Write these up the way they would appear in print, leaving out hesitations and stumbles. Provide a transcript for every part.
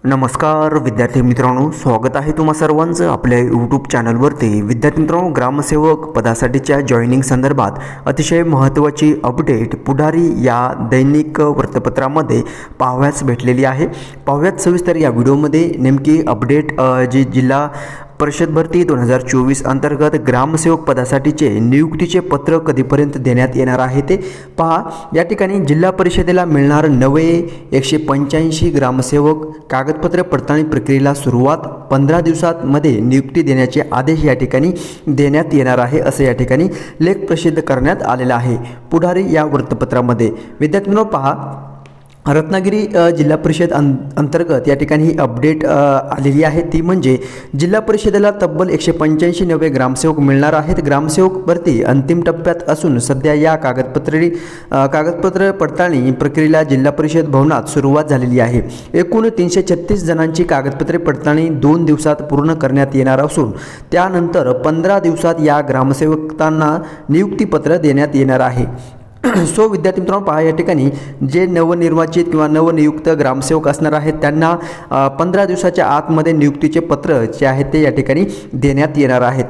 नमस्कार विद्यार्थी मित्रांनो, स्वागत आहे तुम्हा सर्वांचं आपल्या यूट्यूब चॅनलवरती। विद्यार्थी मित्रांनो, ग्रामसेवक पदासाठीच्या जॉईनिंग संदर्भात अतिशय महत्त्वाची अपडेट पुढारी या दैनिक वृत्तपत्रामध्ये पाहावयास भेटलेली आहे। पाहूयात सविस्तर या व्हिडिओमध्ये नेमकी अपडेट जी जिल्हा परिषद भरती 2024 अंतर्गत ग्रामसेवक पदासाठीचे नियुक्तीचे पत्र कधीपर्यंत देण्यात येणार आहे ते पहा। या ठिकाणी जिल्हा परिषदेला मिळणार नवे 185 ग्रामसेवक कागदपत्र पडताळणी प्रक्रियेला सुरुवात 15 दिवसांमध्ये नियुक्ती देण्याचे आदेश या ठिकाणी देण्यात येणार आहे असे या ठिकाणी लेख प्रसिद्ध करण्यात आलेला आहे पुढारी या वृत्तपत्रामध्ये। विद्यार्थ्यांनो पहा, रत्नागिरी जिल्हा परिषद अंतर्गत या ठिकाणी ही अपडेट आलेली आहे। ती म्हणजे जिल्हा परिषदेला तब्बल 185 नवे ग्रामसेवक मिळणार आहेत। ग्रामसेवक भरती अंतिम टप्प्यात असून सध्या या कागदपत्र पडताळणी प्रक्रियेला जिल्हा परिषद भवनात सुरुवात झालेली आहे। एकूण 336 जणांची कागदपत्रे पडताळणी 2 दिवसात पूर्ण करण्यात येणार असून त्यानंतर 15 दिवसात या ग्रामसेवकांना नियुक्तीपत्र देण्यात येणार आहे। सो विद्यार्थी मित्रांनो पहा, या ठिकाणी जे नवनिर्वाचित किंवा नवनियुक्त ग्रामसेवक असणार आहेत त्यांना 15 दिवसाच्या आतमध्ये नियुक्तीचे पत्र जे आहेत ते या ठिकाणी देण्यात येणार आहेत।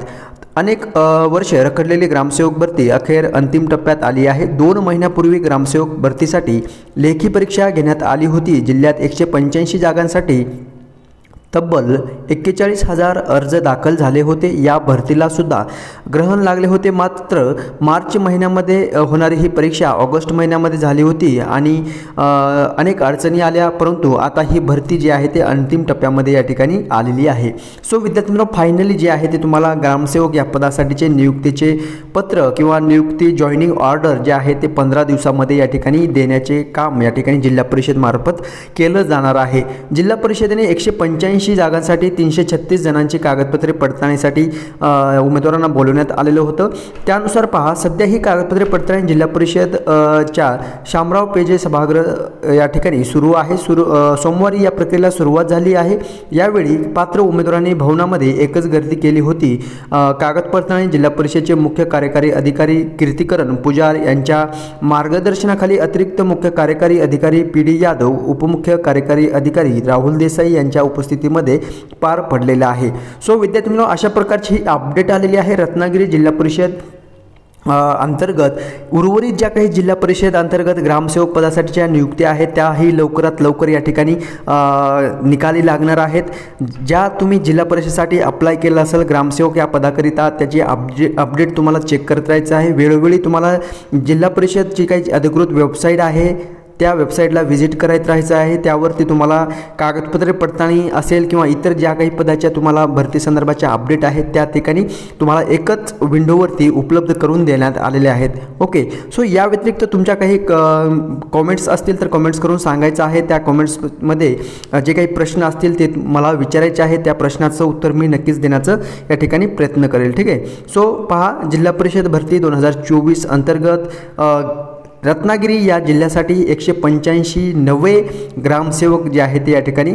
अनेक वर्ष रखडलेली ग्रामसेवक भरती अखेर अंतिम टप्प्यात आली आहे। 2 महिन्यापूर्वी ग्रामसेवक भरतीसाठी लेखी परीक्षा घेण्यात आली होती। जिल्ह्यात 185 जागांसाठी तब्बल 41,000 अर्ज दाखल झाले होते। या भरतीला सुद्धा ग्रहण लागले होते, मात्र मार्च महिन्यामध्ये होणारी ही परीक्षा ऑगस्ट महिन्यामध्ये झाली होती आणि अनेक अडचणी आल्या, परंतु आता ही भरती जी आहे ते अंतिम टप्प्यामध्ये या ठिकाणी आलेली आहे। सो विद्यार्थ्यांनो, फायनली जे आहे ते तुम्हाला ग्रामसेवक या पदासाठीचे नियुक्तीचे पत्र किंवा नियुक्ती जॉईनिंग ऑर्डर जे आहे ते 15 दिवसामध्ये या ठिकाणी देण्याचे काम या ठिकाणी जिल्हा परिषद मार्फत केलं जाणार आहे। जिल्हा परिषदेने 185 जागांसाठी 336 जणांची कागदपत्रे पडताळणीसाठी उमेदवारांना बोलवण्यात आलेलं होतं। त्यानुसार पहा, सध्या ही कागदपत्रे पडताळणी जिल्हा परिषद च्या शामराव पेजे सभागृह या ठिकाणी सुरू आहे। सोमवारी या प्रक्रियेला सुरुवात झाली आहे। यावेळी पात्र उमेदवारांनी भवनामध्ये एकच गर्दी केली होती। कागद पडताळणी जिल्हा परिषदेचे मुख्य कार्यकारी अधिकारी कीर्तिकरण पुजार यांच्या मार्गदर्शनाखाली अतिरिक्त मुख्य कार्यकारी अधिकारी PD यादव, उपमुख्य कार्यकारी अधिकारी राहुल देसाई यांच्या उपस्थितीत मध्ये पार पडलेला आहे। सो विद्यार्थ्यांनो, अशा प्रकारची ही अपडेट आलेली आहे रत्नागिरी जिल्हा परिषद अंतर्गत। उर्वरित ज्या काही जिल्हा परिषद अंतर्गत ग्रामसेवक पदासाठीच्या नियुक्त्या आहेत त्याही लवकरात लवकर या ठिकाणी निकाली लागणार आहेत। ज्या तुम्ही जिल्हा परिषदेसाठी अप्लाय केलं असेल ग्रामसेवक या पदाकरिता, त्याची अपडेट तुम्हाला चेक करत राहायचं आहे। वेळोवेळी तुम्हाला जिल्हा परिषदची काही अधिकृत वेबसाईट आहे त्या वेबसाईटला व्हिजिट करायचं राहायचं आहे। त्यावरती तुम्हाला कागदपत्रे पडताळणी असेल किंवा इतर ज्या काही पदाच्या तुम्हाला भरती संदर्भाच्या अपडेट आहेत त्या ठिकाणी तुम्हाला एकच विंडोवरती उपलब्ध करून देण्यात आलेले आहेत। ओके, सो या व्यतिरिक्त तुमच्या काही कॉमेंट्स असतील तर कॉमेंट्स करून सांगायचं आहे। त्या कॉमेंट्समध्ये जे काही प्रश्न असतील ते मला विचारायचे आहे, त्या प्रश्नाचं उत्तर मी नक्कीच देण्याचं या ठिकाणी प्रयत्न करेल। ठीक आहे, सो पहा, जिल्हा परिषद भरती 2024 अंतर्गत रत्नागिरी या जिल्ह्यासाठी 185 नवे ग्रामसेवक जे आहेत ते या ठिकाणी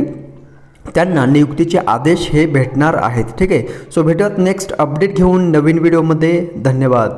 त्यांना नियुक्तीचे आदेश हे भेटणार आहेत। ठीक आहे, सो भेटूयात नेक्स्ट अपडेट घेऊन नवीन व्हिडिओमध्ये। धन्यवाद।